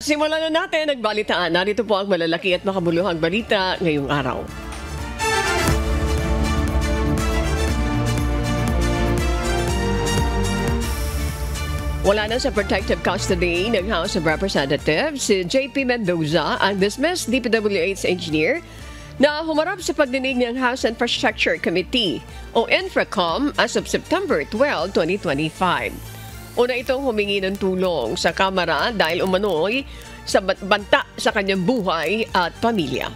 Simulan na natin ang balitaan. Narito po ang malalaki at makabuluhang balita ngayong araw. Wala na sa protective custody ng House of Representatives si JP Mendoza, ang dismissed DPWH engineer na humarap sa pagdinig ng House Infrastructure Committee o INFRACOM as of September 12, 2025. Una itong humingi ng tulong sa Kamara dahil umano'y sa banta sa kanyang buhay at pamilya.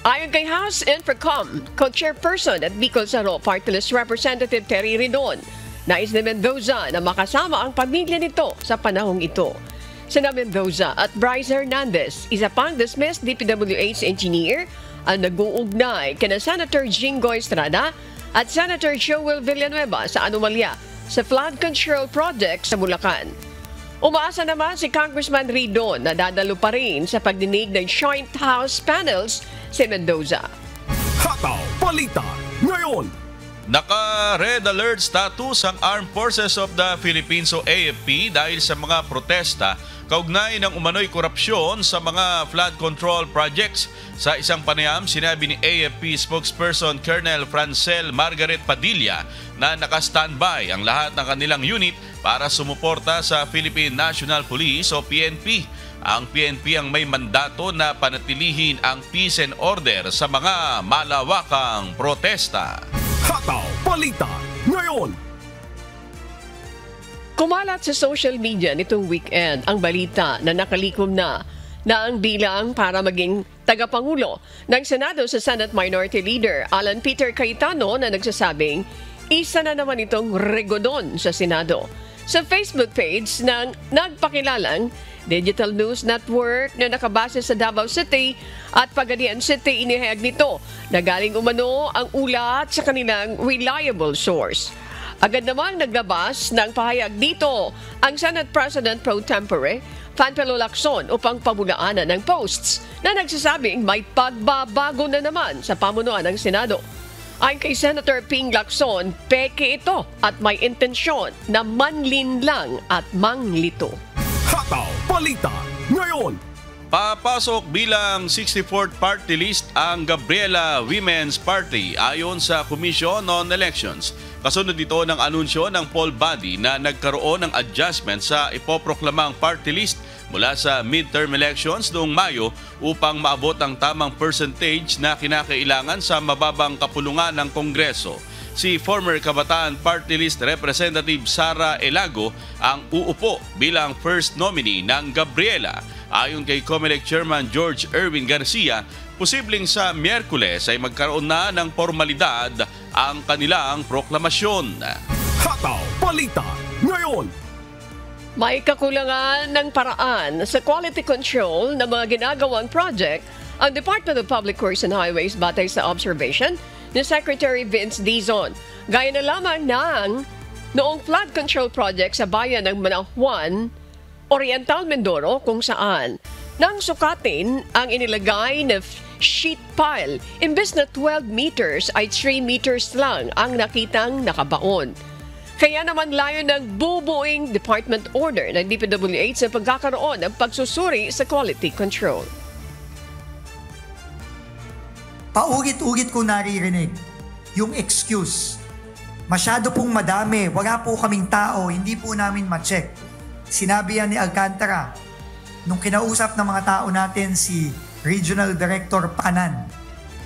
Ayon kay House Infracom, co-chairperson at Bicol Saro Party List Representative Terry Ridon, nais ni Mendoza na makasama ang pamilya nito sa panahong ito. Sina Mendoza at Bryce Hernandez, isa pang dismissed DPWH engineer, ang nag-uugnay kina Senator Jinggoy Estrada at Senator Joel Villanueva sa anomalya sa flood control project sa Bulacan. Umaasa naman si Congressman Ridon na dadalo pa rin sa pagdinig ng Joint House Panels si Mendoza. Hataw Balita ngayon! Naka-red alert status ang Armed Forces of the Philippines o AFP dahil sa mga protesta kaugnay ng umano'y korupsyon sa mga flood control projects. Sa isang panayam, sinabi ni AFP spokesperson Colonel Francel Margaret Padilla na naka-standby ang lahat ng kanilang unit para sumuporta sa Philippine National Police o PNP. Ang PNP ang may mandato na panatilihin ang peace and order sa mga malawakang protesta. Hataw Balita ngayon! Kumalat sa social media nitong weekend ang balita na nakalikom na ang bilang para maging tagapangulo ng Senado sa Senate Minority Leader Alan Peter Cayetano na nagsasabing isa na naman itong regodon sa Senado. Sa Facebook page ng nagpakilalang Digital News Network na nakabase sa Davao City at Pagadian City, inihayag nito na galing umano ang ulat sa kanilang reliable source. Agad namang naglabas ng pahayag dito ang Senate President Pro Tempore, Panfilo Lacson, upang pabulaanan ng posts na nagsasabing may pagbabago na naman sa pamunuan ng Senado. Ayon kay Senator Ping Lacson, peke ito at may intensyon na manlinlang at manglito. Hataw Balita ngayon! Papasok bilang 64th party list ang Gabriela Women's Party ayon sa Commission on Elections. Kasunod dito ng anunsyo ng poll body na nagkaroon ng adjustment sa ipoproklamang party list mula sa midterm elections noong Mayo upang maabot ang tamang percentage na kinakailangan sa mababang kapulungan ng Kongreso. Si former Kabataan Party List Representative Sara Elago ang uupo bilang first nominee ng Gabriela. Ayon kay COMELEC Chairman George Erwin Garcia, posibleng sa Miyerkules ay magkaroon na ng formalidad ang kanilang proklamasyon. Hataw Balita ngayon! May kakulangan ng paraan sa quality control ng mga ginagawang project ang Department of Public Works and Highways batay sa observation ni Secretary Vince Dizon. Gaya na lamang ng noong flood control project sa bayan ng Manahuan, Oriental Mindoro, kung saan nang sukatin ang inilagay na sheet pile, imbes na 12 meters ay 3 meters lang ang nakitang nakabaon. Kaya naman layo ng bubuing department order ng DPWH sa pagkakaroon ng pagsusuri sa quality control. Paulit-ulit ko naririnig yung excuse. Masyado pong madami, wala po kaming tao, hindi po namin ma-check. Sinabi yan ni Alcantara nung kinausap ng mga tao natin si Regional Director Panan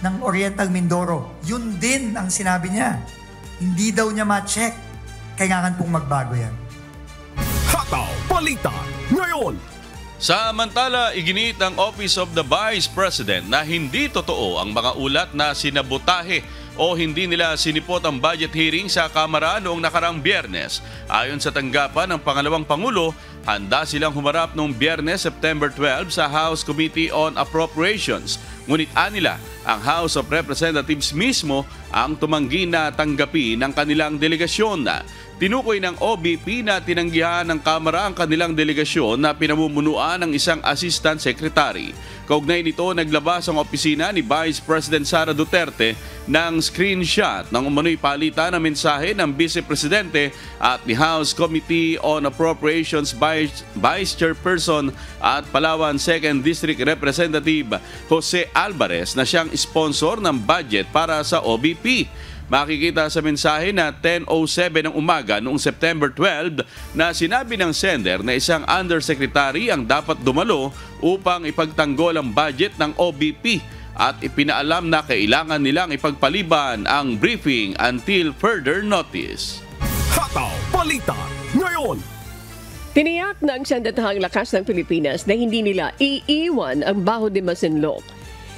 ng Oriental Mindoro. Yun din ang sinabi niya. Hindi daw niya ma-check. Kailangan pong magbago yan. Hataw Balita ngayon! Samantala, iginit ng Office of the Vice President na hindi totoo ang mga ulat na sinabotahe o hindi nila sinipot ang budget hearing sa Kamara noong nakarang Biyernes. Ayon sa tanggapan ng pangalawang Pangulo, handa silang humarap noong Biyernes, September 12 sa House Committee on Appropriations Ngunit anila, ang House of Representatives mismo ang tumanggi na tanggapin ng kanilang delegasyon. Tinukoy ng OBP na tinanggihan ng Kamara ang kanilang delegasyon na pinamumunuan ng isang Assistant Secretary. Kaugnay nito, naglabas ang opisina ni Vice President Sara Duterte ng screenshot ng umano'y palitan na mensahe ng Vice Presidente at ni House Committee on Appropriations Vice Chairperson at Palawan 2nd District Representative Jose Alvarez na siyang sponsor ng budget para sa OBP. Makikita sa mensahe na 10:07 ng umaga noong September 12 na sinabi ng sender na isang undersecretary ang dapat dumalo upang ipagtanggol ang budget ng OBP at ipinaalam na kailangan nilang ipagpaliban ang briefing until further notice. Hataw Balita ngayon. Tiniyak ng Sandatahang Lakas ng Pilipinas na hindi nila iiwan ang Baho de Masinloc.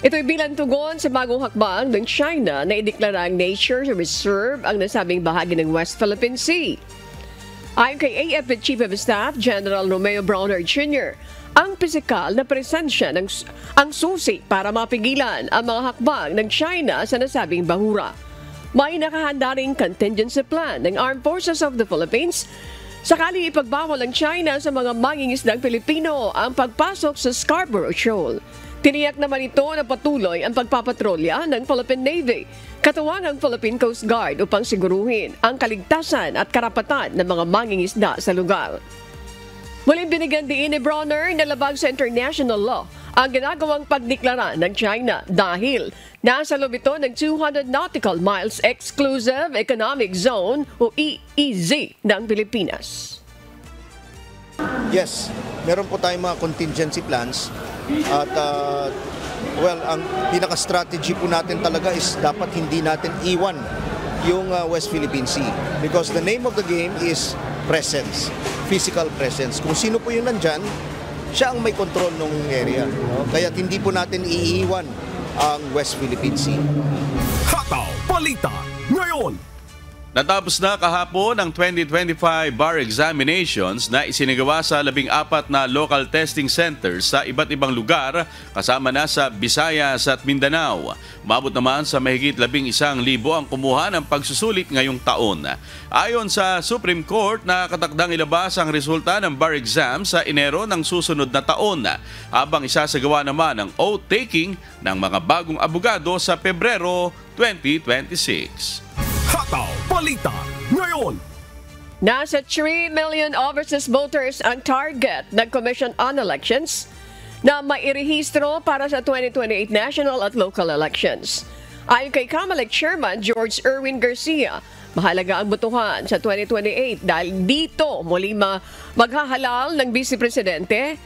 Ito'y bilang tugon sa bagong hakbang ng China na ideklarang nature reserve ang nasabing bahagi ng West Philippine Sea. Ayon kay AFP Chief of Staff General Romeo Brawner Jr., ang pisikal na presensya ang susi para mapigilan ang mga hakbang ng China sa nasabing bahura. May nakahanda ring contingency plan ng Armed Forces of the Philippines sakali ipagbawal ng China sa mga mangingisdang Pilipino ang pagpasok sa Scarborough Shoal. Tiniyak naman ito na patuloy ang pagpapatrolya ng Philippine Navy, katuwang ang Philippine Coast Guard upang siguruhin ang kaligtasan at karapatan ng mga mangingisda sa lugar. Muling binigyan din ni Brawner na labag sa international law ang ginagawang pagdeklara ng China dahil nasa loob ito ng 200 nautical miles Exclusive Economic Zone o EEZ ng Pilipinas. Yes, meron po tayong mga contingency plans at ang pinaka-strategy po natin talaga is dapat hindi natin iwan yung West Philippine Sea because the name of the game is presence, physical presence. Kung sino po yung nandyan, siya ang may control ng area. Kaya hindi po natin iiwan ang West Philippine Sea. Hataw Balita ngayon. Natapos na kahapon ang 2025 bar examinations na isinagawa sa 14 na local testing centers sa iba't ibang lugar kasama na sa Visayas at Mindanao. Umabot naman sa mahigit 11,000 ang kumuha ng pagsusulit ngayong taon. Ayon sa Supreme Court, nakatakdang ilabas ang resulta ng bar exam sa Enero ng susunod na taon habang isasagawa naman ang oath-taking ng mga bagong abogado sa Pebrero 2026. Hataw Balita ngayon. Nasa 3 million overseas voters ang target ng Commission on Elections na mairehistro para sa 2028 national at local elections. Ayon kay COMELEC Chairman George Erwin Garcia, mahalaga ang botohan sa 2028 dahil dito muli maghahalal ng Vice Presidente,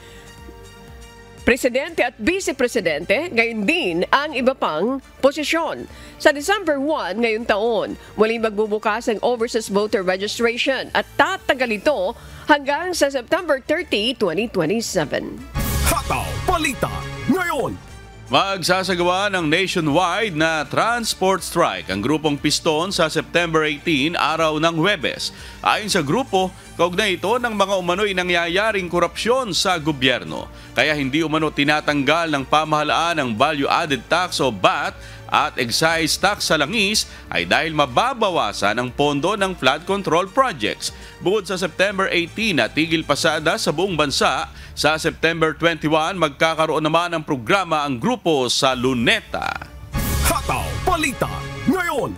Presidente at Vice Presidente, gayon din ang iba pang posisyon. Sa December 1 ngayong taon, muling magbubukas ang overseas voter registration at tatagal ito hanggang sa September 30, 2027. Hataw Balita ngayon. Magsasagawa ng nationwide na transport strike ang grupong Piston sa September 18, araw ng Huwebes. Ayon sa grupo, kaugnay ito ng mga umano'y nangyayaring korupsyon sa gobyerno. Kaya hindi umano tinatanggal ng pamahalaan ang value-added tax o VAT at excise tax sa langis ay dahil mababawasan ang pondo ng flood control projects. Bukod sa September 18 na tigil pasada sa buong bansa, sa September 21 magkakaroon naman ng programa ang grupo sa Luneta. Hataw Balita ngayon.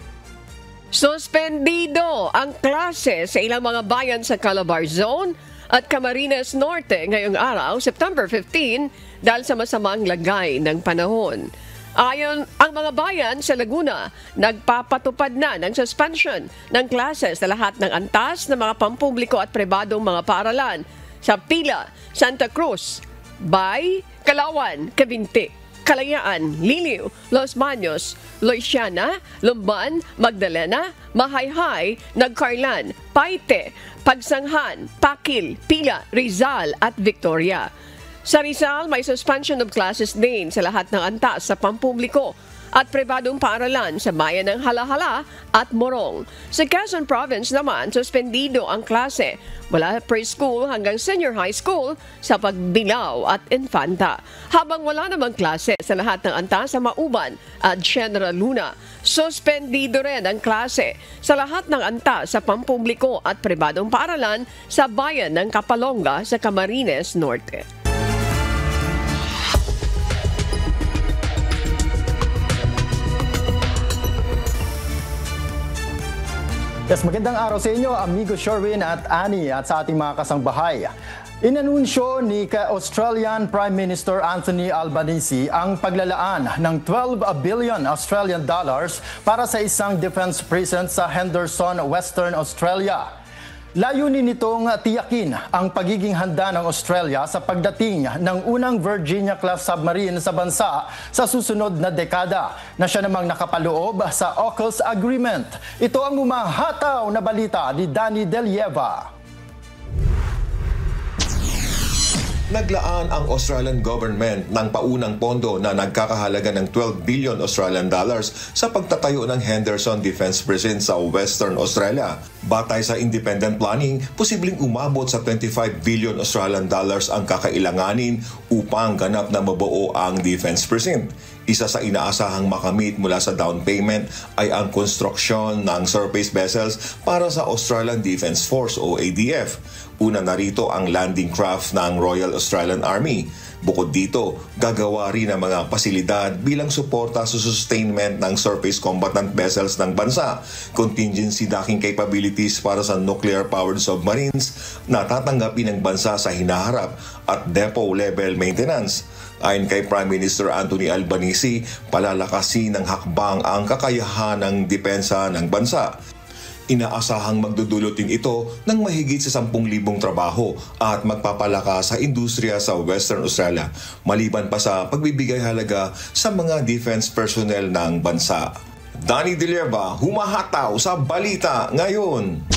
Suspendido ang klase sa ilang mga bayan sa Calabar Zone at Camarines Norte ngayong araw, September 15, dahil sa masamang lagay ng panahon. Ayon ang mga bayan sa Laguna, nagpapatupad na ng suspension ng klase sa lahat ng antas ng mga pampubliko at pribadong mga paaralan sa Pila, Santa Cruz, Bay, Calauan, Cavinti, Kalayaan, Liliw, Los Baños, Loisiana, Lumban, Magdalena, Mahayhay, Nagcarlan, Paite, Pagsanghan, Pakil, Pila, Rizal at Victoria. Sa Rizal, may suspension of classes din sa lahat ng antas sa pampubliko at pribadong paaralan sa bayan ng Halahala at Morong. Sa Quezon Province naman, suspendido ang klase mula preschool hanggang senior high school sa Pagbilao at Infanta. Habang wala namang klase sa lahat ng anta sa Mauban at General Luna, suspendido rin ang klase sa lahat ng anta sa pampubliko at pribadong paaralan sa bayan ng Kapalonga sa Camarines Norte. Yes, magandang araw sa inyo, amigo Sherwin at Annie at sa ating mga kasangbahay. Inanunsyo ni Australian Prime Minister Anthony Albanese ang paglalaan ng 12 billion Australian dollars para sa isang defense precinct sa Henderson, Western Australia. Layunin nitong tiyakin ang pagiging handa ng Australia sa pagdating ng unang Virginia-class submarine sa bansa sa susunod na dekada na siya namang nakapaloob sa AUKUS Agreement. Ito ang umahataw na balita ni Danny Delieva. Naglaan ang Australian government ng paunang pondo na nagkakahalaga ng 12 billion Australian dollars sa pagtatayo ng Henderson Defence Precinct sa Western Australia. Batay sa independent planning, posibleng umabot sa 25 billion Australian dollars ang kakailanganin upang ganap na mabuo ang defense precinct. Isa sa inaasahang makamit mula sa down payment ay ang construction ng surface vessels para sa Australian Defence Force o ADF. Una na rito ang landing craft ng Royal Australian Army. Bukod dito, gagawa rin ang mga pasilidad bilang suporta sa sustainment ng surface combatant vessels ng bansa, contingency docking capabilities para sa nuclear-powered submarines na tatanggapin ng bansa sa hinaharap at depot-level maintenance. Ayon kay Prime Minister Anthony Albanese, palalakasin ng hakbang ang kakayahan ng depensa ng bansa. Inaasahang magdudulot din ito ng mahigit sa 10,000 trabaho at magpapalakas sa industriya sa Western Australia, maliban pa sa pagbibigay halaga sa mga defense personnel ng bansa. Danny Delieva, humahataw sa balita ngayon.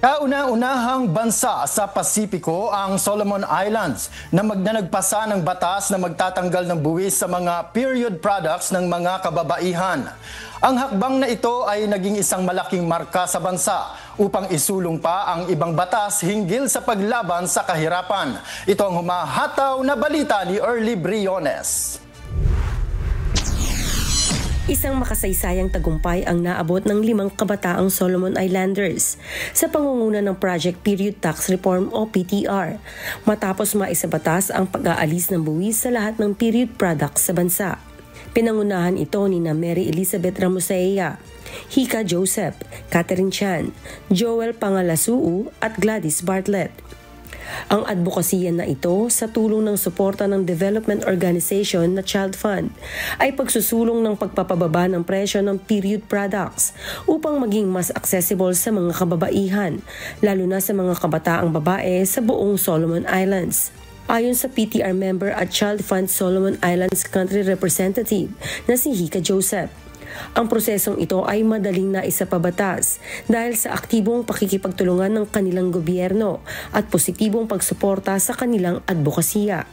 Kauna-unahang bansa sa Pasipiko ang Solomon Islands na nagpasa ng batas na magtatanggal ng buwis sa mga period products ng mga kababaihan. Ang hakbang na ito ay naging isang malaking marka sa bansa upang isulong pa ang ibang batas hinggil sa paglaban sa kahirapan. Ito ang humahataw na balita ni Early Briones. Isang makasaysayang tagumpay ang naabot ng 5 kabataang Solomon Islanders sa pangunguna ng Project Period Tax Reform o PTR matapos maisabatas ang pag-aalis ng buwis sa lahat ng period products sa bansa. Pinangunahan ito ni Mary Elizabeth Ramosea, Hika Joseph, Catherine Chan, Joel Pangalasuu at Gladys Bartlett. Ang advokasya na ito sa tulong ng suporta ng development organization na Child Fund ay pagsusulong ng pagpapababa ng presyo ng period products upang maging mas accessible sa mga kababaihan, lalo na sa mga kabataang babae sa buong Solomon Islands. Ayon sa PTR member at Child Fund Solomon Islands Country Representative na si Hika Joseph, ang prosesong ito ay madaling naisapabatas dahil sa aktibong pakikipagtulungan ng kanilang gobyerno at positibong pagsuporta sa kanilang advokasya.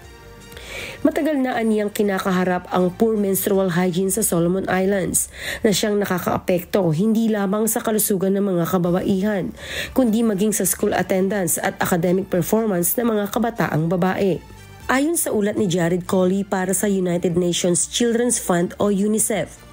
Matagal na aniyang kinakaharap ang poor menstrual hygiene sa Solomon Islands na siyang nakakaapekto hindi lamang sa kalusugan ng mga kababaihan, kundi maging sa school attendance at academic performance ng mga kabataang babae. Ayon sa ulat ni Jared Colley para sa United Nations Children's Fund o UNICEF,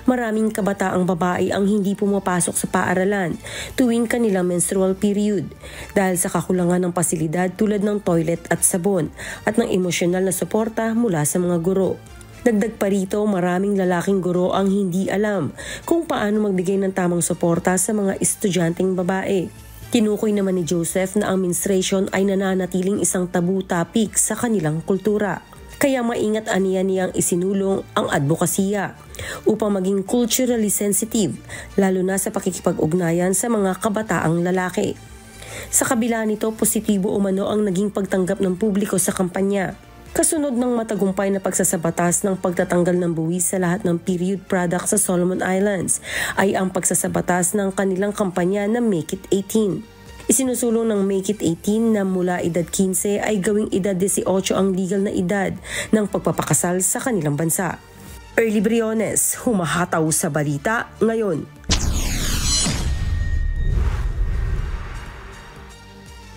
maraming kabataang babae ang hindi pumapasok sa paaralan tuwing kanilang menstrual period dahil sa kakulangan ng pasilidad tulad ng toilet at sabon at ng emosyonal na suporta mula sa mga guro. Dagdag pa rito, maraming lalaking guro ang hindi alam kung paano magbigay ng tamang suporta sa mga estudyanteng babae. Tinukoy naman ni Joseph na ang menstruation ay nananatiling isang tabu topic sa kanilang kultura. Kaya maingat aniya niyang isinulong ang advokasya upang maging culturally sensitive, lalo na sa pakikipag-ugnayan sa mga kabataang lalaki. Sa kabila nito, positibo umano ang naging pagtanggap ng publiko sa kampanya. Kasunod ng matagumpay na pagsasabatas ng pagtatanggal ng buwis sa lahat ng period products sa Solomon Islands ay ang pagsasabatas ng kanilang kampanya na Make It 18. Isinusulong ng Make It 18 na mula edad 15 ay gawing edad 18 ang legal na edad ng pagpapakasal sa kanilang bansa. Early Briones, humahataw sa balita ngayon.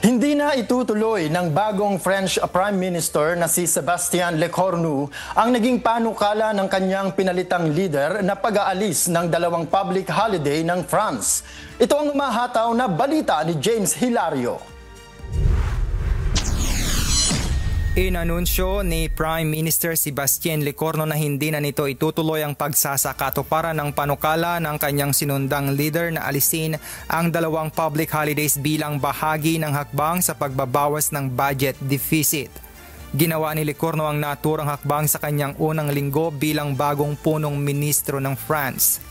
Hindi na itutuloy ng bagong French Prime Minister na si Sébastien Lecornu ang naging panukala ng kanyang pinalitang leader na pag-aalis ng dalawang public holiday ng France. Ito ang umahataw na balita ni James Hilario. Inanunsyo ni Prime Minister Sébastien Lecornu na hindi na nito itutuloy ang pagsasakatuparan ng panukala ng kanyang sinundang leader na alisin ang dalawang public holidays bilang bahagi ng hakbang sa pagbabawas ng budget deficit. Ginawa ni Lecornu ang naturang hakbang sa kanyang unang linggo bilang bagong punong ministro ng France.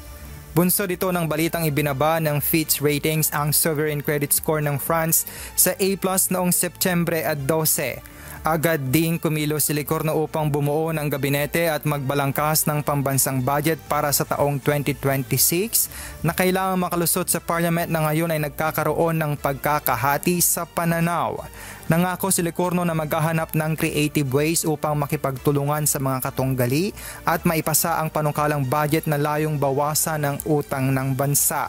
Bunsod ito ng balitang ibinaba ng Fitch Ratings ang sovereign credit score ng France sa A+ noong Setyembre 12. Agad ding kumilos si Lecornu upang bumuo ng gabinete at magbalangkas ng pambansang budget para sa taong 2026 na kailangang makalusot sa parliament na ngayon ay nagkakaroon ng pagkakahati sa pananaw. Nangako si Lecornu na maghahanap ng creative ways upang makipagtulungan sa mga katunggali at maipasa ang panukalang budget na layong bawasan ng utang ng bansa.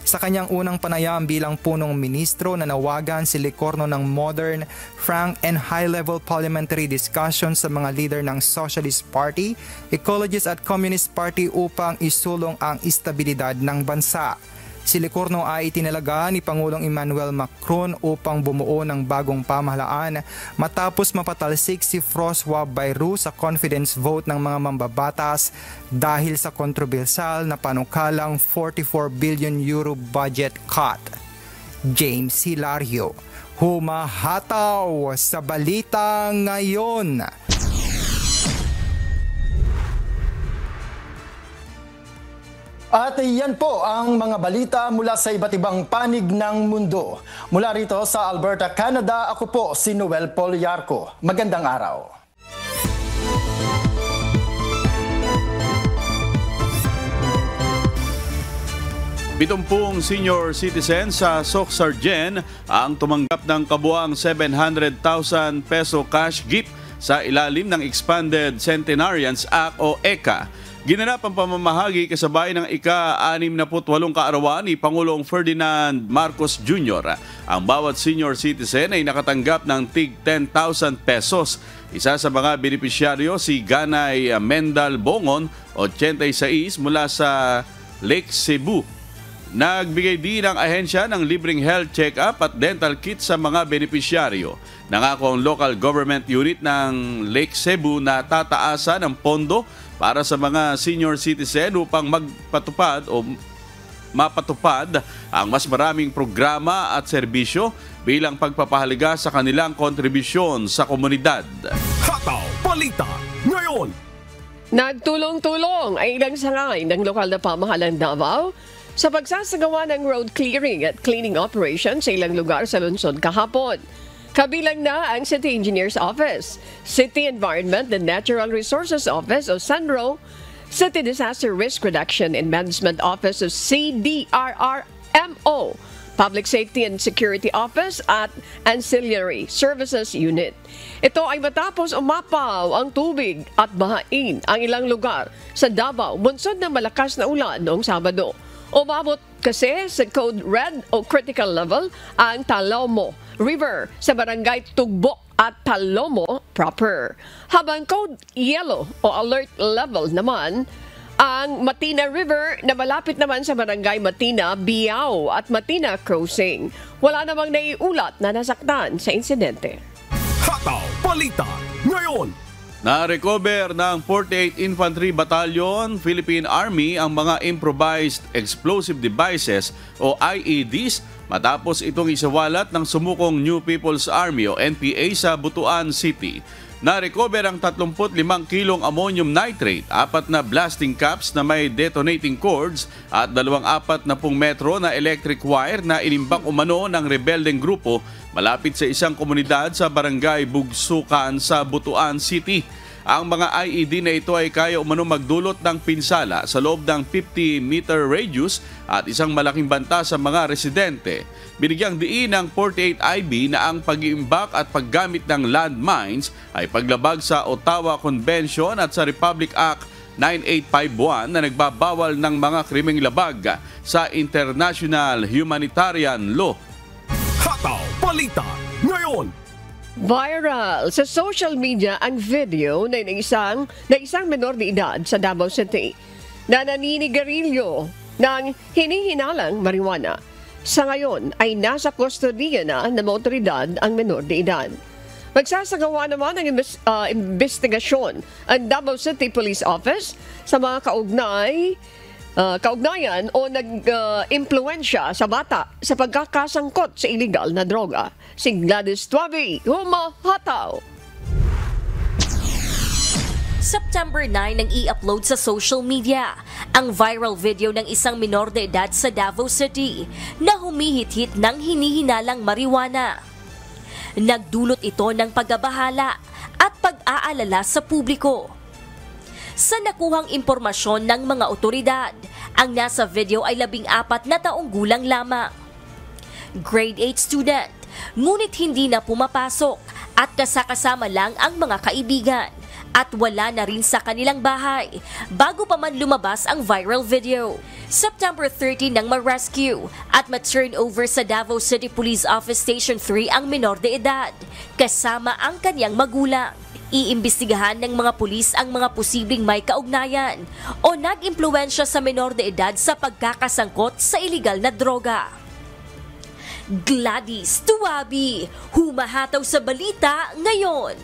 Sa kanyang unang panayam bilang punong ministro, nanawagan si Lecornu ng modern, frank and high-level parliamentary discussion sa mga leader ng Socialist Party, Ecologist at Communist Party upang isulong ang istabilidad ng bansa. Si Lecornu ay itinalaga ni Pangulong Emmanuel Macron upang bumuo ng bagong pamahalaan matapos mapatalsik si François Bayrou sa confidence vote ng mga mambabatas dahil sa kontrobersyal na panukalang 44 billion euro budget cut. James Hilario, humahataw sa balita ngayon. At iyan po ang mga balita mula sa iba't ibang panig ng mundo. Mula rito sa Alberta, Canada, ako po si Noel Poliarco. Magandang araw. Pitumpung senior citizen sa Soc-Sargen ang tumanggap ng kabuang 700,000 peso cash gift sa ilalim ng Expanded Centenarians Act o ECA. Ginanap ang pamamahagi kasabay ng ika-68 kaarawan ni Pangulong Ferdinand Marcos Jr. Ang bawat senior citizen ay nakatanggap ng tig 10,000 pesos. Isa sa mga benepisyaryo si Ganay Mendal Bongon, 86 mula sa Lake Cebu. Nagbigay din ang ahensya ng libreng health check-up at dental kit sa mga benepisyaryo. Nangako ang local government unit ng Lake Cebu na tataasan ang pondo para sa mga senior citizen upang mapatupad ang mas maraming programa at serbisyo bilang pagpapahalaga sa kanilang kontribusyon sa komunidad. Hataw Balita ngayon. Nagtulong-tulong ang ilang sangay ng lokal na pamahalang Davao sa pagsasagawa ng road clearing at cleaning operation sa ilang lugar sa lungsod kahapon. Kabilang na ang City Engineer's Office, City Environment and Natural Resources Office o SENRO, City Disaster Risk Reduction and Management Office o CDRRMO, Public Safety and Security Office at Ancillary Services Unit. Ito ay matapos umapaw ang tubig at bahain ang ilang lugar sa Davao bunsod ng malakas na ulan noong Sabado. Umabot kasi sa Code Red o Critical Level ang Talomo River sa barangay Tugbok at Talomo proper. Habang Code Yellow o Alert Level naman ang Matina River na malapit naman sa barangay Matina, Biao at Matina Crossing. Wala namang naiulat na nasaktan sa insidente. Hataw Balita ngayon. Na-recover ng 48th Infantry Battalion, Philippine Army ang mga improvised explosive devices o IEDs matapos itong isawalat ng sumukong New People's Army o NPA sa Butuan City. Na-recover ang 35 kilong ammonium nitrate, 4 na blasting caps na may detonating cords at 24 metro na electric wire na inimbak umano ng rebeldeng grupo malapit sa isang komunidad sa barangay Bugsukan sa Butuan City. Ang mga IED na ito ay kaya umano magdulot ng pinsala sa loob ng 50-meter radius at isang malaking banta sa mga residente. Binigyang diin ng 48IB na ang pag-iimbak at paggamit ng landmines ay paglabag sa Ottawa Convention at sa Republic Act 9851 na nagbabawal ng mga krimeng labag sa international humanitarian law. Hataw Balita Ngayon. Viral sa social media ang video na isang menor de edad sa Davao City na naninigarilyo ng hinihinalang marijuana. Sa ngayon ay nasa kustodiya na ng mga otoridad ang menor de edad. Magsasagawa naman ng investigasyon ang Davao City Police Office sa mga kaugnayan o nag-impluensya sa bata sa pagkakasangkot sa illegal na droga. Si Gladys Tuavi, humahataw! September 9 nang i-upload sa social media ang viral video ng isang minor de edad sa Davao City na humihit-hit ng hinihinalang marijuana. Nagdulot ito ng pagbabahala at pag-aalala sa publiko. Sa nakuhang impormasyon ng mga otoridad, ang nasa video ay 14 na taong gulang lamang. Grade 8 student, ngunit hindi na pumapasok at kasakasama lang ang mga kaibigan at wala na rin sa kanilang bahay bago pa man lumabas ang viral video. September 13 nang ma-rescue at ma-turn over sa Davao City Police Office Station 3 ang minor de edad kasama ang kanyang magulang. Iimbestigahan ng mga pulis ang mga posibleng may kaugnayan o nag-impluensya sa menor de edad sa pagkakasangkot sa iligal na droga. Gladys Tuabi, humahataw sa balita ngayon.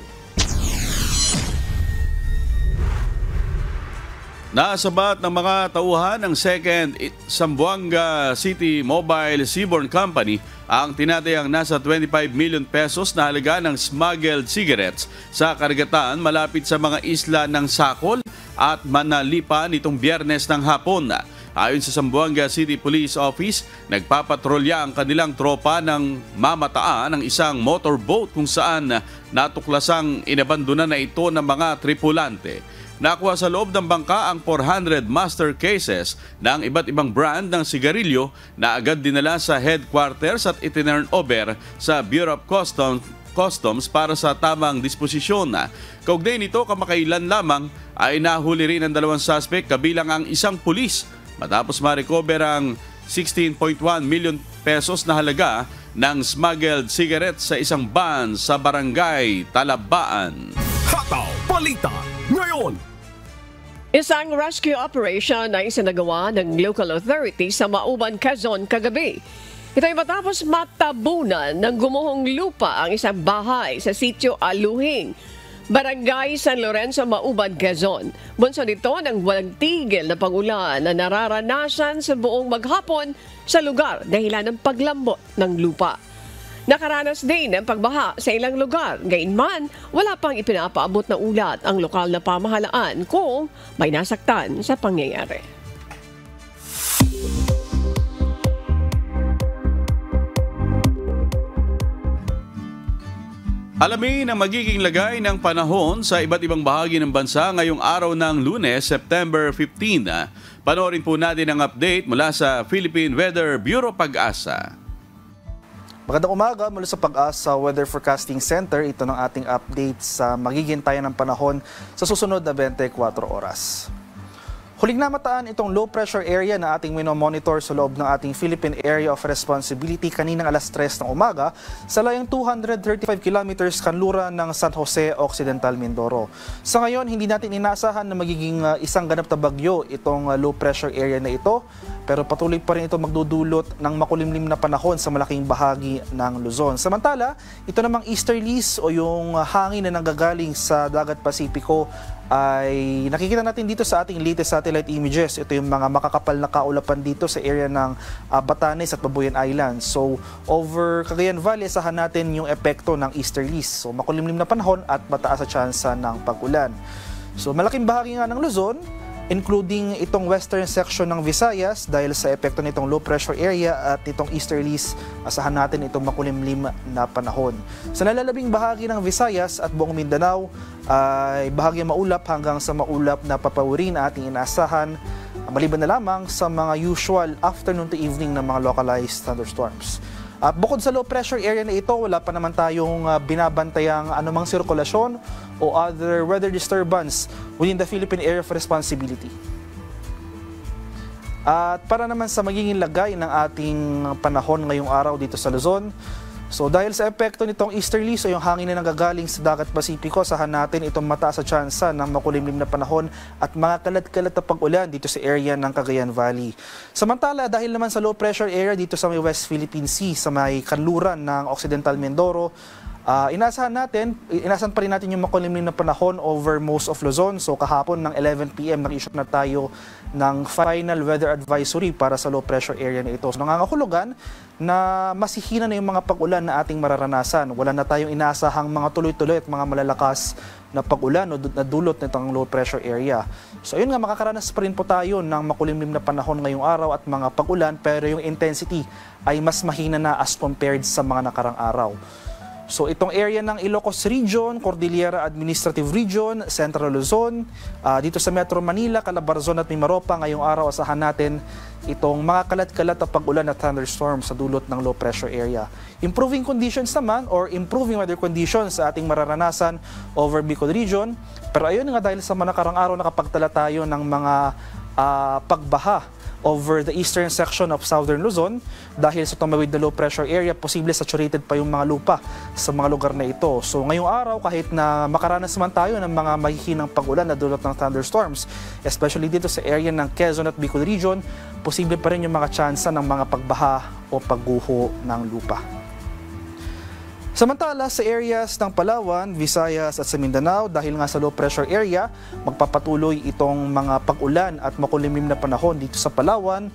Nasabat ng mga tauhan ng 2nd Zamboanga City Mobile Seaborne Company ang tinatayang nasa 25 million pesos na halaga ng smuggled cigarettes sa karagatan malapit sa mga isla ng Sacol at Manalipa nitong Biyernes ng hapon. Ayon sa Zamboanga City Police Office, nagpapatrolya ang kanilang tropa ng mamataan ng isang motorboat kung saan natuklasang inabandona na ito ng mga tripulante. Nakuha sa loob ng bangka ang 400 master cases ng iba't ibang brand ng sigarilyo na agad dinala sa headquarters at itinurn over sa Bureau of Customs para sa tamang disposisyon. Kaugnay nito, kamakailan lamang ay nahuli rin ang 2 suspect kabilang ang isang pulis matapos ma-recover ang 16.1 million pesos na halaga ng smuggled cigarettes sa isang van sa barangay Talabaan. Hataw Balita Ngayon. Isang rescue operation na isinagawa ng local authorities sa Mauban, Quezon kagabi. Ito ay matapos matabunan ng gumuhong lupa ang isang bahay sa sitio Aluhing, Barangay San Lorenzo, Mauban, Quezon. Bunso nito ng walang tigil na pangulan na nararanasan sa buong maghapon sa lugar dahilan ng paglambot ng lupa. Nakaranas din ng pagbaha sa ilang lugar. Gayunman, wala pang ipinapaabot na ulat ang lokal na pamahalaan kung may nasaktan sa pangyayari. Alamin ang magiging lagay ng panahon sa iba't ibang bahagi ng bansa ngayong araw ng Lunes, September 15. Panoorin po natin ang update mula sa Philippine Weather Bureau Pag-asa. Magandang umaga mula sa Pag-asa Weather Forecasting Center. Ito ng ating update sa magiging tayo ng panahon sa susunod na 24 oras. Huling namataan itong low pressure area na ating minomonitor sa loob ng ating Philippine Area of Responsibility kaninang alas 3 ng umaga sa layang 235 kilometers kanluran ng San Jose, Occidental Mindoro. Sa ngayon, hindi natin inaasahan na magiging isang ganap na bagyo itong low pressure area na ito, pero patuloy pa rin ito magdudulot ng makulimlim na panahon sa malaking bahagi ng Luzon. Samantala, ito namang easterlies o yung hangin na nanggagaling sa dagat Pasipiko ay nakikita natin dito sa ating latest satellite images. Ito yung mga makakapal na kaulapan dito sa area ng Batanes at Babuyan Island. So over Cagayan Valley, asahan natin yung epekto ng easterlies. So makulimlim na panahon at mataas sa tsansa ng pag-ulan. So malaking bahagi nga ng Luzon including itong western section ng Visayas dahil sa epekto nitong low pressure area at itong easterlies, asahan natin itong makulimlim na panahon. Sa nalalabing bahagi ng Visayas at buong Mindanao ay bahagyang maulap hanggang sa maulap na papawirin na ating inaasahan, maliban na lamang sa mga usual afternoon to evening na mga localized thunderstorms. At bukod sa low pressure area na ito, wala pa naman tayong binabantayang anumang sirkulasyon o other weather disturbance within the Philippine Area of Responsibility. At para naman sa magiging lagay ng ating panahon ngayong araw dito sa Luzon, so dahil sa epekto nitong easterlies o yung hangin na nanggagaling sa dagat Pasipiko, asahan natin itong mataas sa tsansa ng makulimlim na panahon at mga kalat-kalat na pag-ulan dito sa area ng Cagayan Valley. Samantala, dahil naman sa low pressure area dito sa may West Philippine Sea, sa may kanluran ng Occidental Mindoro, inasahan pa rin natin yung makulimlim na panahon over most of Luzon. So kahapon ng 11 PM nag-issue na tayo ng final weather advisory para sa low pressure area na ito. So nangangahulugan na masihina na yung mga pag-ulan na ating mararanasan. Wala na tayong inaasahang mga tuloy-tuloy at mga malalakas na pag-ulan o na dulot nitong low pressure area. So ayun nga, makakaranas pa rin po tayo ng makulimlim na panahon ngayong araw at mga pag-ulan, pero yung intensity ay mas mahina na as compared sa mga nakarang araw. So itong area ng Ilocos Region, Cordillera Administrative Region, Central Luzon, dito sa Metro Manila, Calabarzon at Mimaropa, ngayong araw asahan natin itong mga kalat-kalat na pag-ulan at thunderstorms sa dulot ng low pressure area. Improving conditions naman or improving weather conditions sa ating mararanasan over Bicol Region. Pero ayun nga, dahil sa nakarang araw nakapagtala tayo ng mga pagbaha over the eastern section of southern Luzon, dahil sa tumawid na low pressure area, posible saturated pa yung mga lupa sa mga lugar na ito. So ngayong araw, kahit na makaranas man tayo ng mga mahihinang pag-ulan na dulot ng thunderstorms, especially dito sa area ng Quezon at Bicol Region, posible pa rin yung mga tsansa ng mga pagbaha o pagguho ng lupa. Samantala, sa areas ng Palawan, Visayas at sa Mindanao, dahil nga sa low pressure area, magpapatuloy itong mga pag-ulan at makulimlim na panahon dito sa Palawan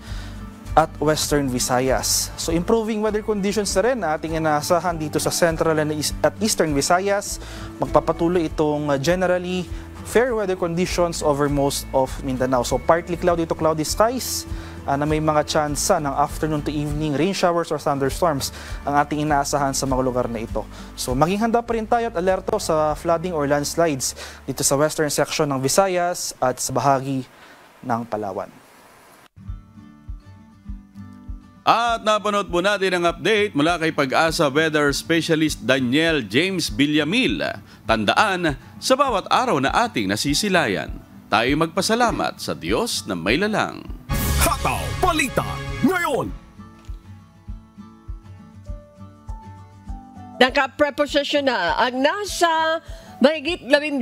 at Western Visayas. So improving weather conditions na rin na ating inaasahan dito sa Central at Eastern Visayas. Magpapatuloy itong generally fair weather conditions over most of Mindanao. So partly cloudy to cloudy skies, na may mga tsansa ng afternoon to evening rain showers or thunderstorms ang ating inaasahan sa mga lugar na ito. So maging handa pa rin tayo at alerto sa flooding or landslides dito sa western section ng Visayas at sa bahagi ng Palawan. At napanood po natin ang update mula kay Pag-asa Weather Specialist Daniel James Villamil. Tandaan, sa bawat araw na ating nasisilayan, tayo magpasalamat sa Diyos na may lalang. Hataw Balita ngayon. Nakapreposisyon na ang nasa mahigit 12,000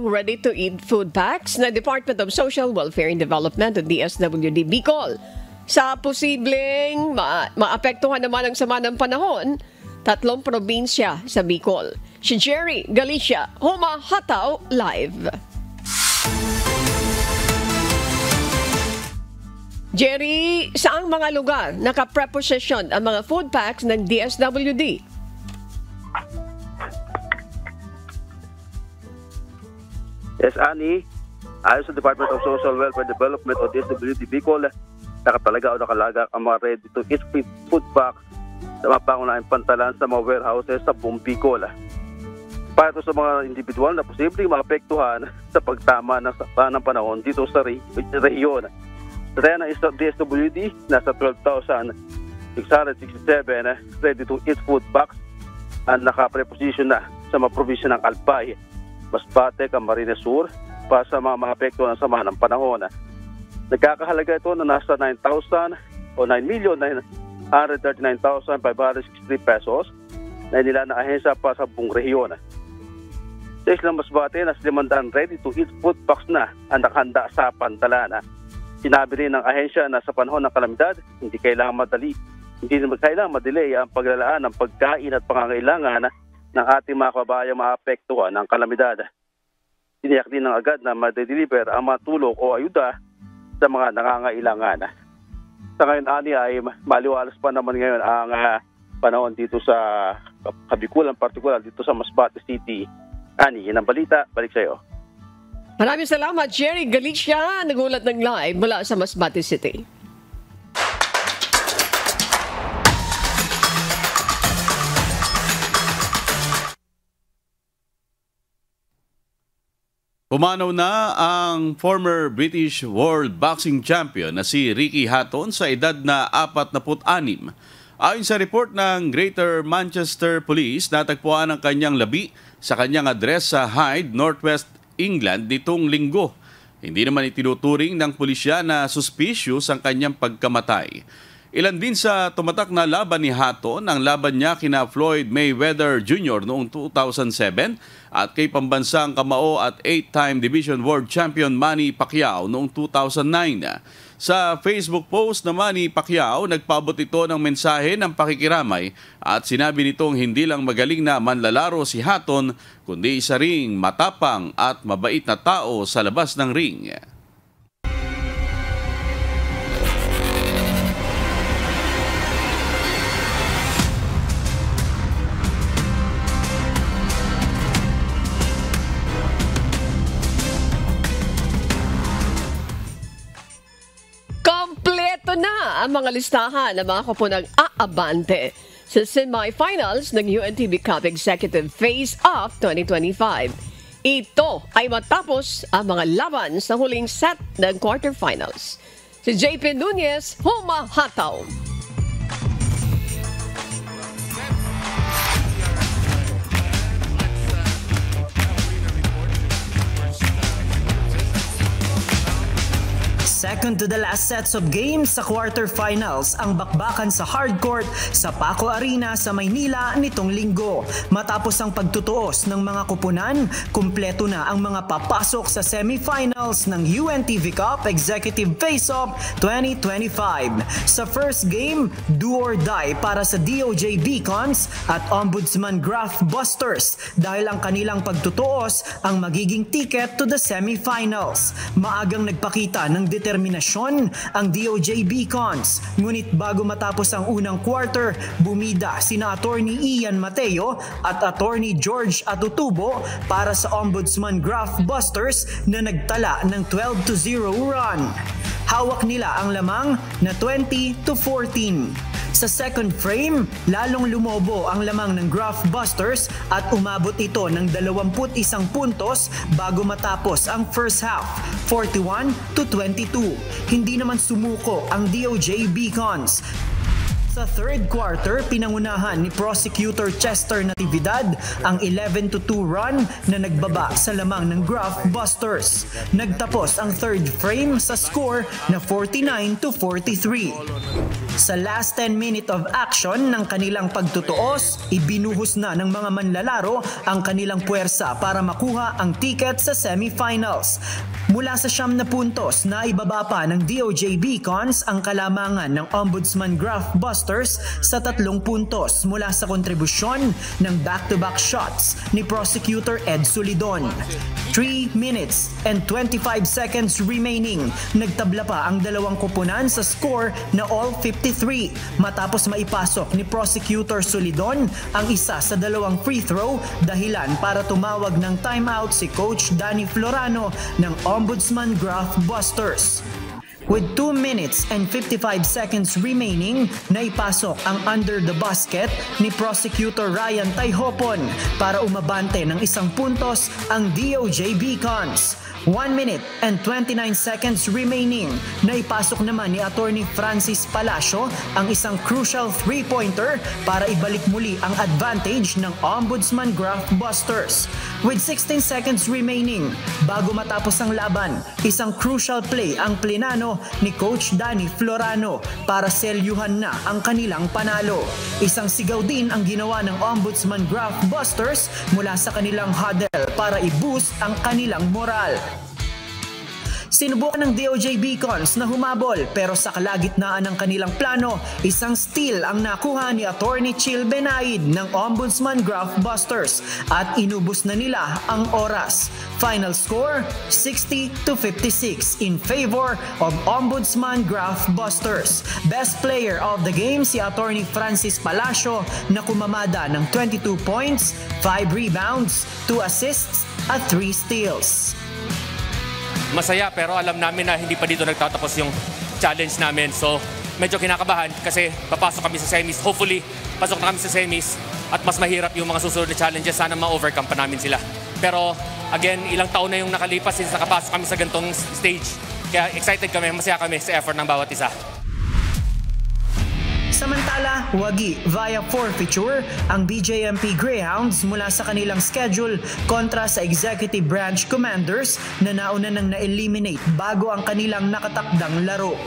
ready-to-eat food packs na Department of Social Welfare and Development at DSWD Bicol. Sa posibleng maapektuhan naman ang sama ng panahon, 3 probinsya sa Bicol. Si Jerry Galicia, Hataw Live. Jerry, saang mga lugar nakapreposisyon ang mga food packs ng DSWD? Yes, Ani, ayon sa Department of Social Welfare Development o DSWD Bicol, nakatalaga o nakalaga ang mga ready-to-eat food packs sa mga pangunahing pantalan sa mga warehouses sa buong Bicol. Para ito sa mga individual na posibleng maapektuhan sa pagtama ng panahon dito sa rehiyon. Sa tayo ng DSWD, nasa 12,667 ready-to-eat food packs ang nakapreposition na sa mga probinsya ng Albay, Masbate, Camarines Sur para sa mga maapektuhan ng sama ng panahon. Nagkakahalaga ito na nasa 9,000 o 9,939,563 pesos na nila na ahensya para sa buong rehiyon. Sa Islang Masbate, nasa 500 ready-to-eat food packs na ang nakahanda sa pantalan. Sinabi rin ng ahensya na sa panahon ng kalamidad, hindi kailangan madelay ang paglalaan ng pagkain at pangangailangan ng ating mga kababayang maapektuhan ng kalamidad. Tiniyak din ng agad na madedeliver ang mga tulong o ayuda sa mga nangangailangan. Sa ngayon, Ani, ay maliwalas pa naman ngayon ang panahon dito sa Kabikulan, partikular dito sa Masbate City. Ani, yan ang balita. Balik sa iyo. Maraming salamat, Jerry Galicia, nagulat ng live mula sa Masbate City. Pumanaw na ang former British World Boxing Champion na si Ricky Hatton sa edad na 46. Ayon sa report ng Greater Manchester Police, natagpuan ang kanyang labi sa kanyang address sa Hyde, Northwest England nitong linggo. Hindi naman itinuturing ng pulisya na suspicious ang kanyang pagkamatay. Ilan din sa tumatak na laban ni Hatton ang laban niya kina Floyd Mayweather Jr. noong 2007 at kay pambansang kamao at 8-time Division World Champion Manny Pacquiao noong 2009. Sa Facebook post naman ni Pacquiao, nagpaabot ito ng mensahe ng pakikiramay at sinabi nitong hindi lang magaling na manlalaro si Hatton kundi isa ring matapang at mabait na tao sa labas ng ring. Kompleto na ang mga listahan ng mga koponang aabante sa semifinals ng UNTV Cup Executive Face-Off 2025. Ito ay matapos ang mga laban sa huling set ng quarterfinals. Si JP Nunez humahataw. Second to the last sets of games sa quarterfinals ang bakbakan sa hardcourt sa Paco Arena sa Maynila nitong linggo. Matapos ang pagtutuos ng mga kupunan, kumpleto na ang mga papasok sa semifinals ng UNTV Cup Executive Face-Off 2025. Sa first game, do or die para sa DOJ Beacons at Ombudsman Graph Busters dahil ang kanilang pagtutuos ang magiging ticket to the semifinals. Maagang nagpakita ng determinasyon ang DOJ Beacons. Ngunit bago matapos ang unang quarter, bumida sina Attorney Ian Mateo at Attorney George Atutubo para sa Ombudsman Graph Busters na nagtala ng 12-0 run. Hawak nila ang lamang na 20-14. Sa second frame, lalong lumobo ang lamang ng Graph Busters at umabot ito ng 21 puntos bago matapos ang first half, 41-22. Hindi naman sumuko ang DOJ Beacons. Sa third quarter, pinangunahan ni Prosecutor Chester Natividad ang 11-2 run na nagbaba sa lamang ng Graph Busters. Nagtapos ang third frame sa score na 49-43. Sa last 10 minute of action ng kanilang pagtutuos, ibinuhos na ng mga manlalaro ang kanilang puwersa para makuha ang ticket sa semifinals. Mula sa 9 na puntos na ibaba pa ng DOJ Beacons ang kalamangan ng Ombudsman Graph Busters sa 3 puntos mula sa kontribusyon ng back-to-back shots ni Prosecutor Ed Solidon. 3 minutes and 25 seconds remaining. Nagtabla pa ang dalawang koponan sa score na all 53 matapos maipasok ni Prosecutor Solidon ang isa sa dalawang free throw dahilan para tumawag ng timeout si Coach Danny Florano ng Ombudsman Graph Busters. With 2 minutes and 55 seconds remaining, naipasok ang under the basket ni Prosecutor Ryan Taihopon para umabante ng 1 puntos ang DOJ Beacons. 1 minute and 29 seconds remaining, naipasok naman ni Attorney Francis Palacio ang isang crucial 3-pointer para ibalik muli ang advantage ng Ombudsman Graph Busters. With 16 seconds remaining, bago matapos ang laban, isang crucial play ang plinano ni Coach Danny Florano para selyuhan na ang kanilang panalo. Isang sigaw din ang ginawa ng Ombudsman Graph Busters mula sa kanilang huddle para i-boost ang kanilang moral. Sinubukan ng DOJ Beacons na humabol pero sa kalagitnaan ng kanilang plano, isang steal ang nakuha ni Attorney Chill Benaid ng Ombudsman Graph Busters at inubos na nila ang oras. Final score, 60-56 in favor of Ombudsman Graph Busters. Best player of the game si Attorney Francis Palacio na kumamada ng 22 points, 5 rebounds, 2 assists at 3 steals. masaya pero alam namin na hindi pa dito nagtatapos yung challenge namin. So medyo kinakabahan kasi papasok kami sa semis. Hopefully, pasok na kami sa semis at mas mahirap yung mga susunod na challenges. Sana ma-overcome pa namin sila. Pero again, ilang taon na yung nakalipas since nakapasok kami sa ganitong stage. Kaya excited kami, masaya kami sa effort ng bawat isa. Samantala, wagi via forfeiture ang BJMP Greyhounds mula sa kanilang schedule kontra sa Executive Branch Commanders na nauna nang na-eliminate bago ang kanilang nakatakdang laro.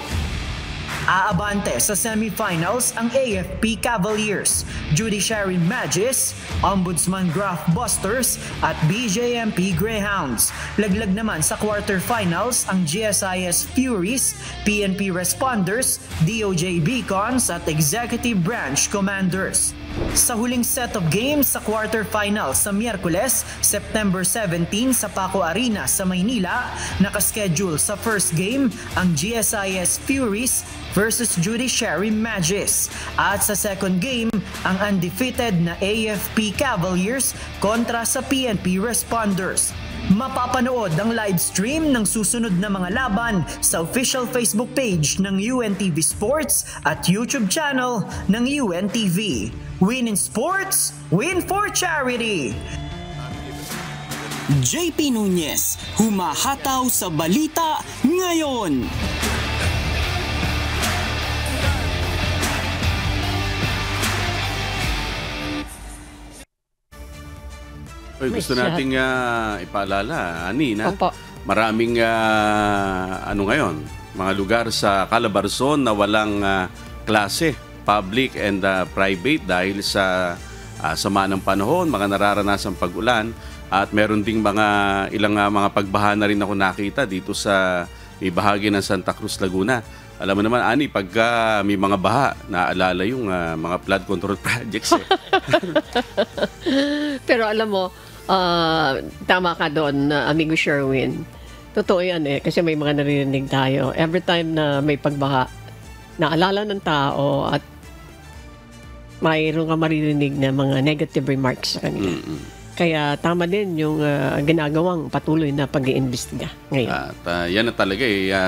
Aabante sa semifinals ang AFP Cavaliers, Judiciary Magis, Ombudsman Graph Busters at BJMP Greyhounds. Laglag naman sa quarterfinals ang GSIS Furies, PNP Responders, DOJ Beacons at Executive Branch Commanders. Sa huling set of games sa quarterfinals sa Miyerkules, September 17 sa Paco Arena sa Maynila, nakaschedule sa first game ang GSIS Furies versus Judiciary Magis. At sa second game, ang undefeated na AFP Cavaliers kontra sa PNP Responders. Mapapanood ang live stream ng susunod na mga laban sa official Facebook page ng UNTV Sports at YouTube channel ng UNTV. Win in sports, win for charity! JP Nunez, humahataw sa balita ngayon. Gusto nating ipaalala, Ani, na Opo. maraming ngayon, mga lugar sa Calabarzon na walang klase, public and private dahil sa sama ng panahon, mga nararanasang pag-ulan at meron ding ilang mga pagbaha na rin ako nakita dito sa may bahagi ng Santa Cruz, Laguna. Alam mo naman, Ani, pagka may mga baha, naalala yung mga flood control projects. Pero alam mo, tama ka doon, amigo Sherwin. Totoo yan kasi may mga naririnig tayo. Every time na may pagbaha, naalala ng tao at mayroon ka maririnig na mga negative remarks sa kanila. Kaya tama din yung ginagawang patuloy na pag-iimbestiga ngayon. At yan na talaga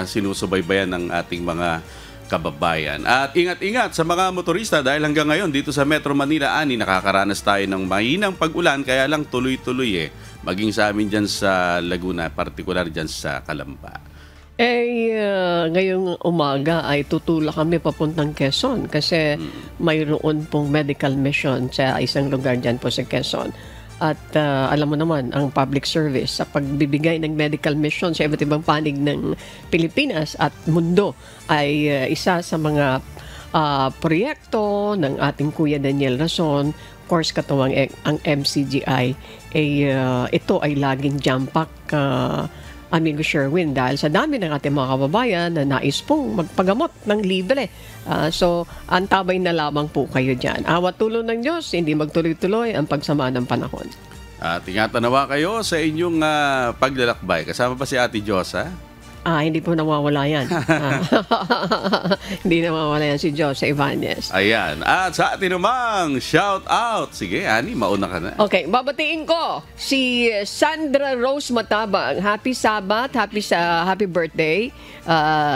sinusubaybayan ng ating mga kababayan. At ingat-ingat sa mga motorista dahil hanggang ngayon dito sa Metro Manila, Ani, nakakaranas tayo ng mahinang pag-ulan kaya lang tuloy-tuloy maging sa amin dyan sa Laguna, partikular dyan sa Calamba. Ngayong umaga ay tutulak kami papuntang Quezon kasi mayroon pong medical mission sa isang lugar dyan po sa Quezon. At alam mo naman, ang public service sa pagbibigay ng medical mission sa iba't ibang panig ng Pilipinas at mundo ay isa sa mga proyekto ng ating Kuya Daniel Rason. Of course, katuwang ang MCGI, ito ay laging jam-pack, amigo Sherwin, dahil sa dami ng ating mga kababayan na nais pong magpagamot ng libre. So, antabay na lamang po kayo dyan. Awat tulong ng Diyos, hindi magtuloy-tuloy ang pagsama ng panahon. At ingatan kayo sa inyong paglalakbay. Kasama pa si Ate Josa? Hindi po nawawala yan. Hindi nawawala yan si Jose Ibanez. Ayan. At sa atin namang shout out. Sige, Ani, mauna ka na. Okay, babatiin ko si Sandra Rose Matabang. Happy Sabat, happy birthday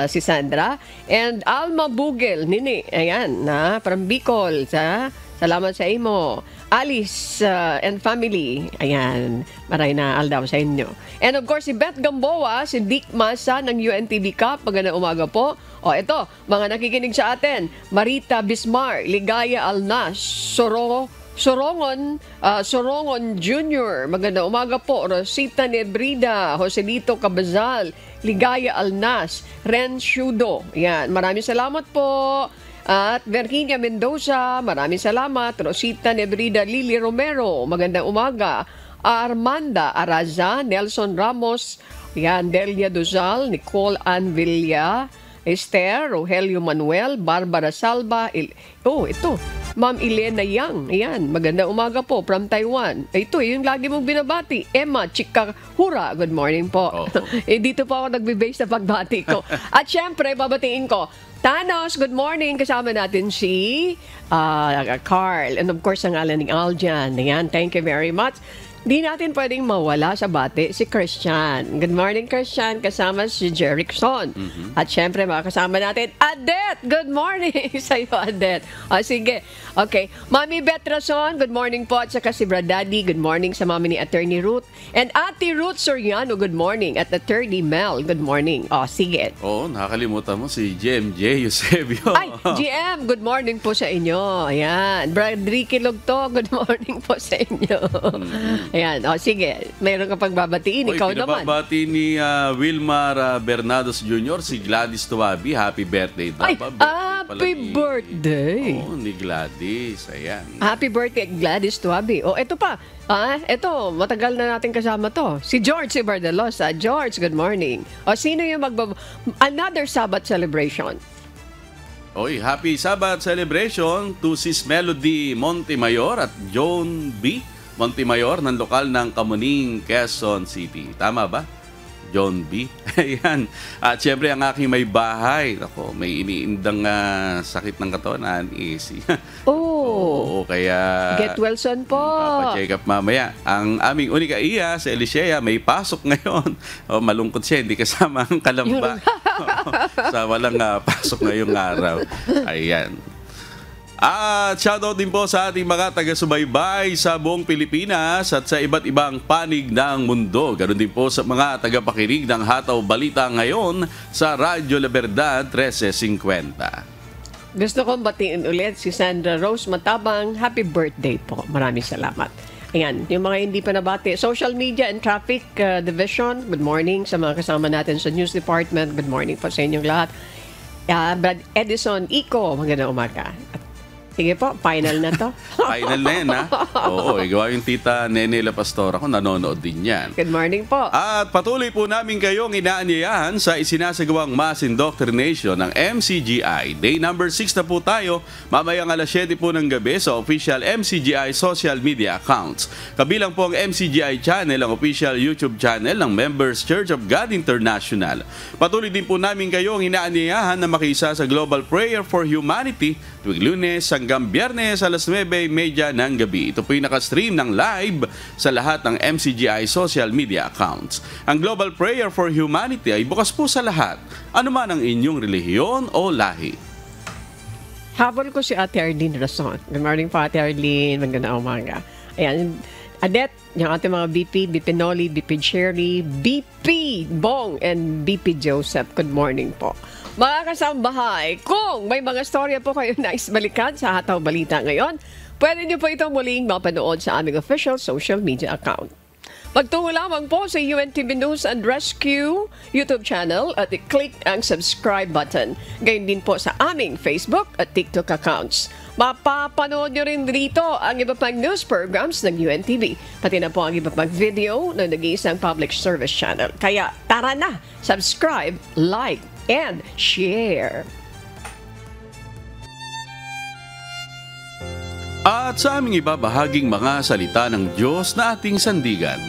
si Sandra. And Alma Bugel, Nini. Ayan, from Bicol. Salamat sa imo. Alice and family. Ayan, maray na aldaw sa inyo. And of course, si Beth Gamboa, si Dick Masa ng UNTV Cup. Magandang umaga po. Ito, mga nakikinig sa atin. Marita Bismar, Ligaya Alnas, Sorongon Jr. Magandang umaga po. Rosita Nebrida, Joselito Cabazal, Ligaya Alnas, Ren Shudo. Ayan, maraming salamat po. At Virginia Mendoza, maraming salamat. Rosita Nebrida, Lily Romero, magandang umaga. Armanda Araza, Nelson Ramos, Delia Dozal, Nicole Ann Villa, Esther, Rogelio Manuel, Barbara Salva, ito, Ma'am Elena Yang, ayan, magandang umaga po from Taiwan. Ito, yung lagi mong binabati, Emma Chikahura, good morning po. Dito po ako nagbe-base sa pagbati ko. At syempre, babatiin ko, Thanos, good morning. Kasama natin si Carl. And of course, ang ngalan ni Aljan. Ayan, thank you very much. Di natin pwedeng mawala sa bati si Christian. Good morning, Christian. Kasama si Jerickson. At syempre, makakasama natin, Adet! Good morning sa iyo, Adet. O, sige. Okay. Mami Betrason, good morning po. At saka si Brad Daddy, good morning sa mami ni Attorney Ruth. And Ate Ruth Soriano, good morning. At Attorney Mel, good morning. O, sige. Oo, nakakalimutan mo si GMJ Eusebio. Ay, GM, good morning po sa inyo. Ayan. Brad Ricky Lugto, good morning po sa inyo. Ayan, o sige, mayroon ka pang babatiin, ikaw naman. Pinababati ni Wilmar Bernados Jr., si Gladys Tuwabi, happy birthday. Ay, happy birthday. Oo, ni Gladys, ayan. Happy birthday, Gladys Tuwabi. O, eto pa, eto, matagal na natin kasama to. Si George Ibardelosa. George, good morning. O, sino yung another Sabbath celebration? Oy, happy Sabbath celebration to Sis Melody Montemayor at Joan B. Montemayor ng lokal ng Kamuning, Quezon City. Tama ba? John B. Ayan. At syempre ang aking may bahay. Ako, may iniindang sakit ng katawan. Easy. Oo, kaya... Get well soon po. Papacheck up mamaya. Ang aming unika iya sa Elisea may pasok ngayon. Malungkot siya, hindi kasama ang kalamba. Sa walang pasok ngayong araw. Ayan. At shoutout din po sa ating mga taga-subaybay sa buong Pilipinas at sa iba't ibang panig ng mundo. Ganoon din po sa mga tagapakinig ng Hataw Balita ngayon sa Radyo La Verdad 1350. Gusto kong batiin ulit si Sandra Rose Matabang. Happy birthday po. Maraming salamat. Ayan, yung mga hindi pa nabati. Social Media and Traffic Division, good morning sa mga kasama natin sa News Department. Good morning po sa inyong lahat. Brad Edison Ico, magandang umaga. Sige po, final na to. Final na yan, ha? Oo, igawa yung tita Nene La Pastora ko, nanonood din yan. Good morning po. At patuloy po namin kayong inaanyayahan sa isinasagawang mass indoctrination ng MCGI. Day number 6 na po tayo, mamayang alas 7 po ng gabi sa official MCGI social media accounts. Kabilang po ang MCGI channel, ang official YouTube channel ng Members Church of God International. Patuloy din po namin kayong inaanyayahan na makiisa sa Global Prayer for Humanity tuwing Lunes hanggang Biyernes alas 9:30 ng gabi. Ito po yung nakastream ng live sa lahat ng MCGI social media accounts. Ang Global Prayer for Humanity ay bukas po sa lahat, anuman ang inyong relihiyon o lahi. Habol ko si Ate Arlene Rason. Good morning po, Ate Arlene. Magandang umaga. Ayan, Adet, yung ating mga BP, BP Noli, BP Sherry, BP Bong, and BP Joseph. Good morning po. Mga kasambahay, kung may mga storya po kayo na isbalikan sa Hataw Balita ngayon, pwede niyo po itong muling mapanood sa aming official social media account. Magtungo lamang po sa UNTV News and Rescue YouTube channel at i-click ang subscribe button. Gayon din po sa aming Facebook at TikTok accounts. Mapapanood nyo rin dito ang iba pang news programs ng UNTV, pati na po ang iba pang video na nag-iisang public service channel. Kaya tara na, subscribe, like, and share. At sa aming ibabahaging mga salita ng Diyos na ating sandigan,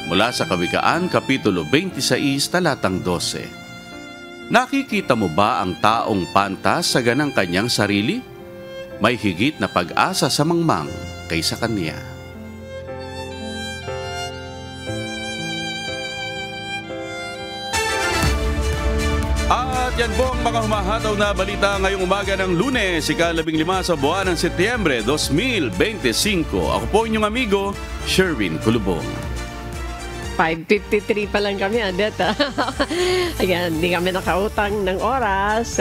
mula sa Kawikaan, Kapitulo 26, talatang 12. Nakikita mo ba ang taong pantas sa ganang kanyang sarili? May higit na pag-asa sa mangmang kaysa kanya. At yan po ang mga humahataw na balita ngayong umaga ng Lunes, ika-15 sa buwan ng Setyembre 2025. Ako po inyong amigo, Sherwin Kulubong. 5:53 pa lang kami, Adet. Ayan, hindi kami nakautang ng oras.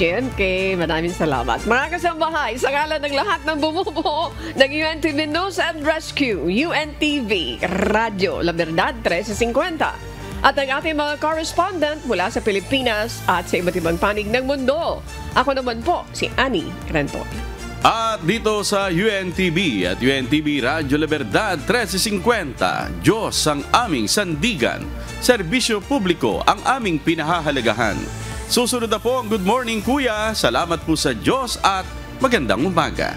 JMK, maraming salamat. Mga kasambahay, sa ngalan ng lahat ng bumubuo ng UNTV News and Rescue, UNTV, Radyo La Verdad 1350. At ang ating mga correspondent mula sa Pilipinas at sa iba't ibang panig ng mundo. Ako naman po, si Annie Renton. At dito sa UNTV at UNTV Radyo La Verdad 1350, Diyos ang aming sandigan, serbisyo publiko ang aming pinahahalagahan. Susunod na po ang Good Morning Kuya. Salamat po sa Diyos at magandang umaga.